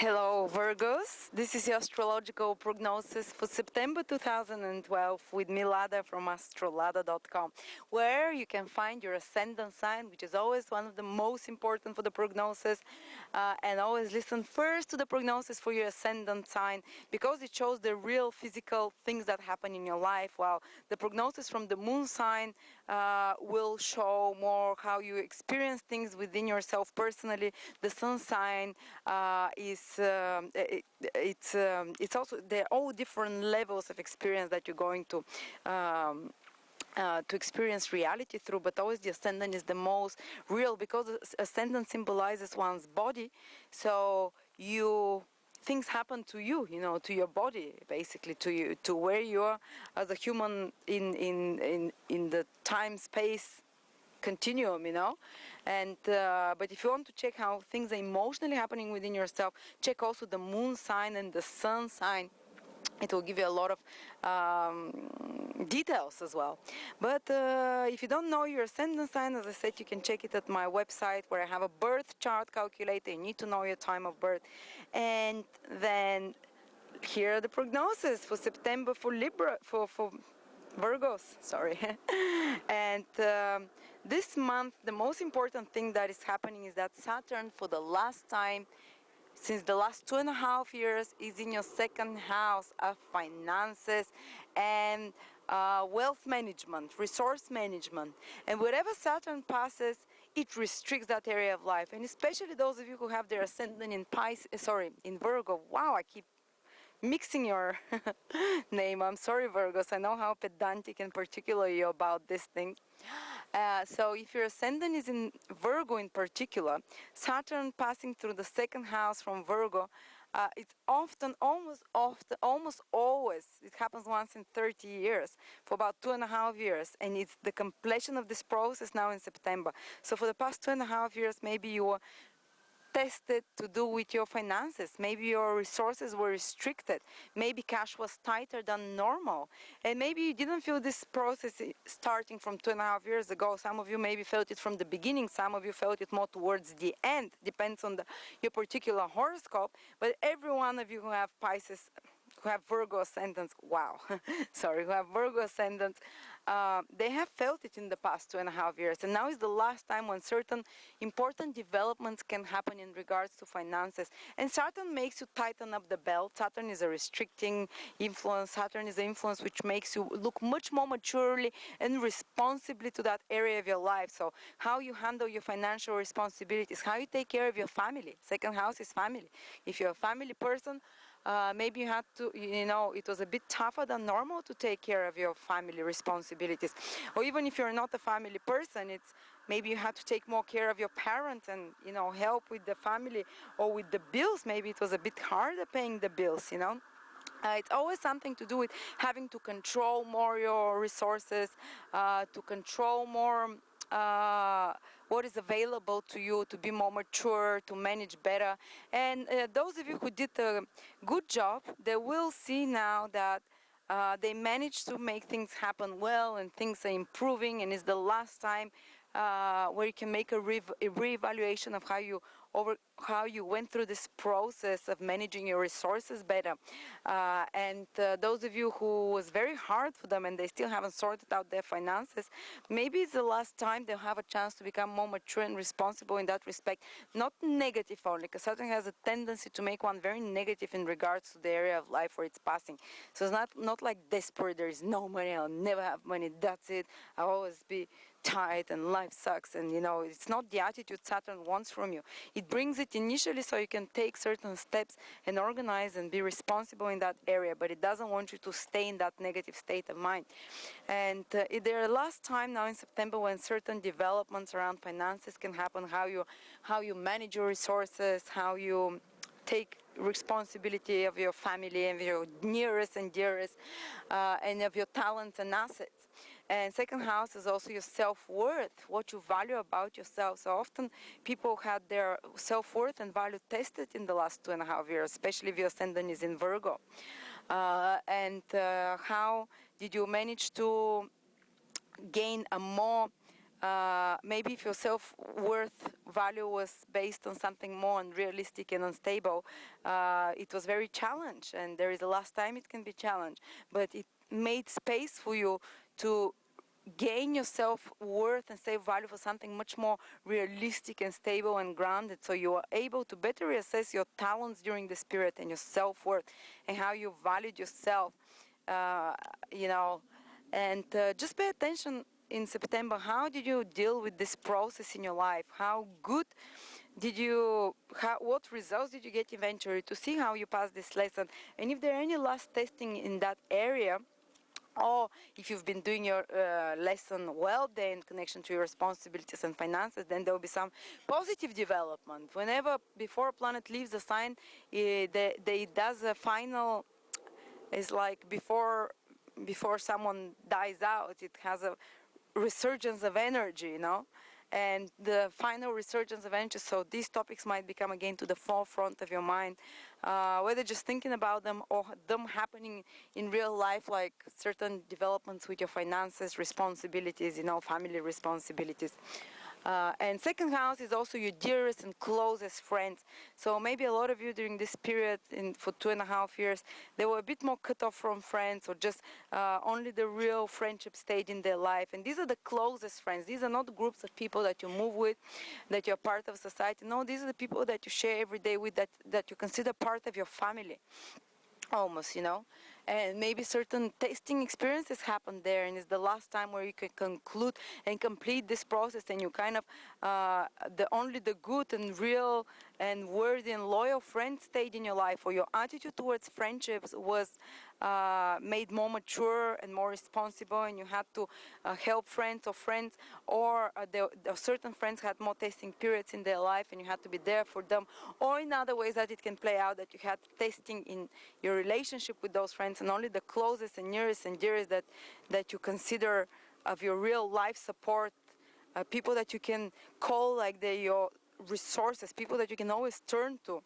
Hello Virgos, this is your astrological prognosis for September 2012 with me Lada from astrolada.com, where you can find your ascendant sign, which is always one of the most important for the prognosis, and always listen first to the prognosis for your ascendant sign because it shows the real physical things that happen in your life, while the prognosis from the moon sign will show more how you experience things within yourself personally. The sun sign it's also, they're all different levels of experience that you're going to experience reality through, but always the ascendant is the most real because the ascendant symbolizes one's body. So things happen to you, to your body, basically, to you, to where you are as a human in the time space continuum, and but if you want to check how things are emotionally happening within yourself, check also the moon sign and the sun sign. It will give you a lot of details as well. But if you don't know your ascendant sign, as I said, you can check it at my website where I have a birth chart calculator. You need to know your time of birth, and then here are the prognosis for September for Libra, for Virgos, sorry. And this month, the most important thing that is happening is that Saturn, for the last time, since the last 2.5 years, is in your second house of finances and wealth management, resource management. And wherever Saturn passes, it restricts that area of life. And especially those of you who have their ascendant in Virgo. Wow, I keep mixing your name. I'm sorry, Virgos. I know how pedantic and particular you're about this thing. So if your ascendant is in Virgo in particular, Saturn passing through the second house from Virgo, it's almost always, it happens once in 30 years, for about 2.5 years, and it's the completion of this process now in September. So for the past 2.5 years, maybe you were tested to do with your finances. Maybe your resources were restricted. Maybe cash was tighter than normal. And maybe you didn't feel this process starting from 2.5 years ago. Some of you maybe felt it from the beginning. Some of you felt it more towards the end. Depends on your particular horoscope. But every one of you who have Pisces, who have Virgo ascendants, wow, sorry, who have Virgo ascendants, they have felt it in the past 2.5 years. And now is the last time when certain important developments can happen in regards to finances. And Saturn makes you tighten up the belt. Saturn is a restricting influence. Saturn is an influence which makes you look much more maturely and responsibly to that area of your life. So how you handle your financial responsibilities, how you take care of your family. Second house is family. If you're a family person, maybe you had to, it was a bit tougher than normal to take care of your family responsibilities. Or even if you're not a family person, it's maybe you had to take more care of your parents and, help with the family or with the bills. Maybe it was a bit harder paying the bills, It's always something to do with having to control more your resources, to control more what is available to you, to be more mature, to manage better. And those of you who did a good job, they will see now that they managed to make things happen well and things are improving, and it's the last time where you can make a reevaluation of how you went through this process of managing your resources better. And those of you who was very hard for them and they still haven't sorted out their finances, maybe it's the last time they'll have a chance to become more mature and responsible in that respect. Not negative only, because Saturn has a tendency to make one very negative in regards to the area of life where it's passing. So it's not like desperate, there is no money, I'll never have money, that's it, I'll always be tight and life sucks. And it's not the attitude Saturn wants from you. It brings it initially so you can take certain steps and organize and be responsible in that area, but it doesn't want you to stay in that negative state of mind. And there are last time now in September when certain developments around finances can happen, how you manage your resources, how you take responsibility of your family and your nearest and dearest, and of your talents and assets. And second house is also your self-worth, what you value about yourself. So often people had their self-worth and value tested in the last 2.5 years, especially if your ascendant is in Virgo. How did you manage to gain a more maybe if your self-worth value was based on something more unrealistic and unstable, it was very challenged, and there is a last time it can be challenged, but it made space for you to gain your self-worth and self-value for something much more realistic and stable and grounded, so you are able to better reassess your talents during this period and your self-worth and how you valued yourself, uh, you know, and just pay attention in September. How did you deal with this process in your life? How good did you, what results did you get eventually, to see how you passed this lesson? And if there are any last testing in that area, or if you've been doing your lesson well there in connection to your responsibilities and finances, then there will be some positive development. Whenever, before a planet leaves the sign, they does a final, it's like before someone dies out, it has a resurgence of energy, and the final resurgence of energy. So these topics might become again to the forefront of your mind, whether just thinking about them or them happening in real life, like certain developments with your finances, responsibilities, family responsibilities. And second house is also your dearest and closest friends. So maybe a lot of you during this period, for 2.5 years, they were a bit more cut off from friends, or just only the real friendship stayed in their life. And these are the closest friends. These are not groups of people that you move with, that you're part of society. No, these are the people that you share every day with, that you consider part of your family, almost, and maybe certain tasting experiences happen there, and it's the last time where you can conclude and complete this process, and you kind of only the good and real and worthy and loyal friends stayed in your life, or your attitude towards friendships was made more mature and more responsible, and you had to help friends, or certain friends had more testing periods in their life, and you had to be there for them, or in other ways that it can play out, that you had testing in your relationship with those friends, and only the closest and nearest and dearest that you consider of your real life support, people that you can call like they're your resources, people that you can always turn to.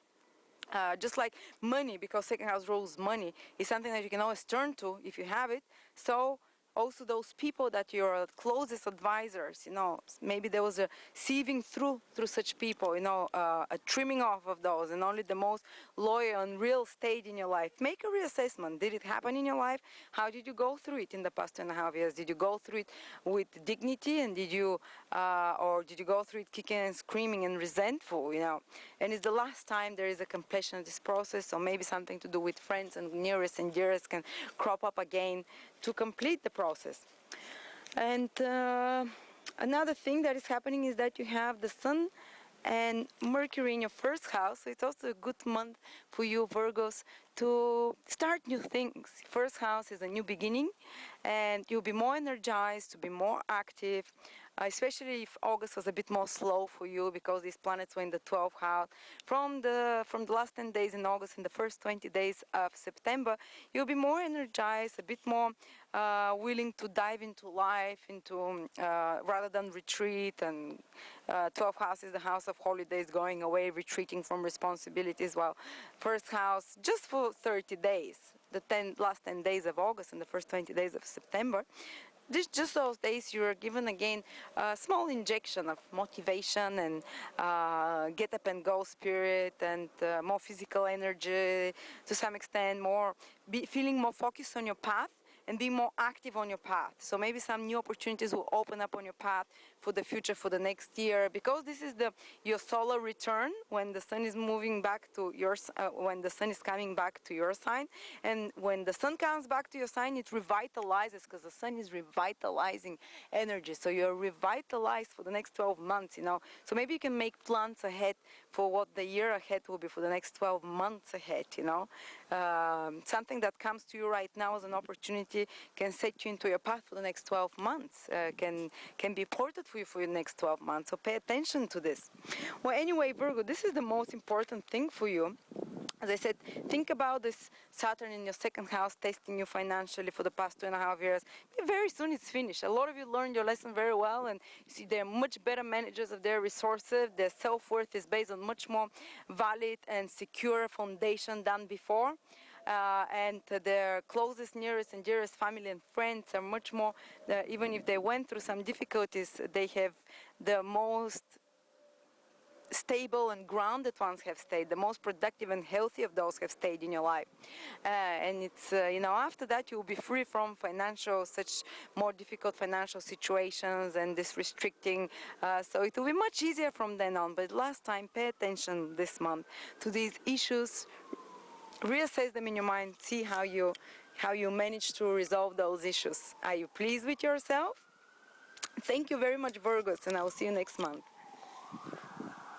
Just like money, because second house rules money, is something that you can always turn to if you have it. So also those people that your closest advisors, maybe there was a sieving through such people, a trimming off of those, and only the most loyal and real stayed in your life. Make a reassessment. Did it happen in your life? How did you go through it in the past 2.5 years? Did you go through it with dignity, and or did you go through it kicking and screaming and resentful, And it's the last time there is a completion of this process, or maybe something to do with friends and nearest and dearest can crop up again to complete the process. And another thing that is happening is that you have the Sun and Mercury in your first house. So it's also a good month for you, Virgos, to start new things. First house is a new beginning, and you'll be more energized, to be more active, especially if August was a bit more slow for you, because these planets were in the 12th house. From the last 10 days in August, in the first 20 days of September, you'll be more energized, a bit more willing to dive into life, rather than retreat. And 12th house is the house of holidays, going away, retreating from responsibilities. While first house, just for 30 days, the last 10 days of August and the first 20 days of September, just those days you are given again a small injection of motivation and get up and go spirit, and more physical energy to some extent, feeling more focused on your path and be more active on your path. So maybe some new opportunities will open up on your path for the future, for the next year, because this is your solar return, when the sun is moving back to when the sun is coming back to your sign. And when the sun comes back to your sign, it revitalizes, because the sun is revitalizing energy. So you're revitalized for the next 12 months, So maybe you can make plans ahead for what the year ahead will be, for the next 12 months ahead, Something that comes to you right now as an opportunity can set you into your path for the next 12 months, can be ported for you for your next 12 months. So pay attention to this. Well, anyway, Virgo, this is the most important thing for you. As I said, think about this Saturn in your second house testing you financially for the past 2.5 years. Very soon it's finished. A lot of you learned your lesson very well, and you see they're much better managers of their resources. Their self-worth is based on much more valid and secure foundation than before. and their closest, nearest, and dearest family and friends are much more, even if they went through some difficulties, they have the most stable and grounded ones have stayed, the most productive and healthy of those have stayed in your life. And it's, after that you will be free from such more difficult financial situations and this restricting. So it will be much easier from then on. But last time, pay attention this month to these issues, reassess them in your mind, see how you manage to resolve those issues. Are you pleased with yourself? Thank you very much, Virgos, and I will see you next month.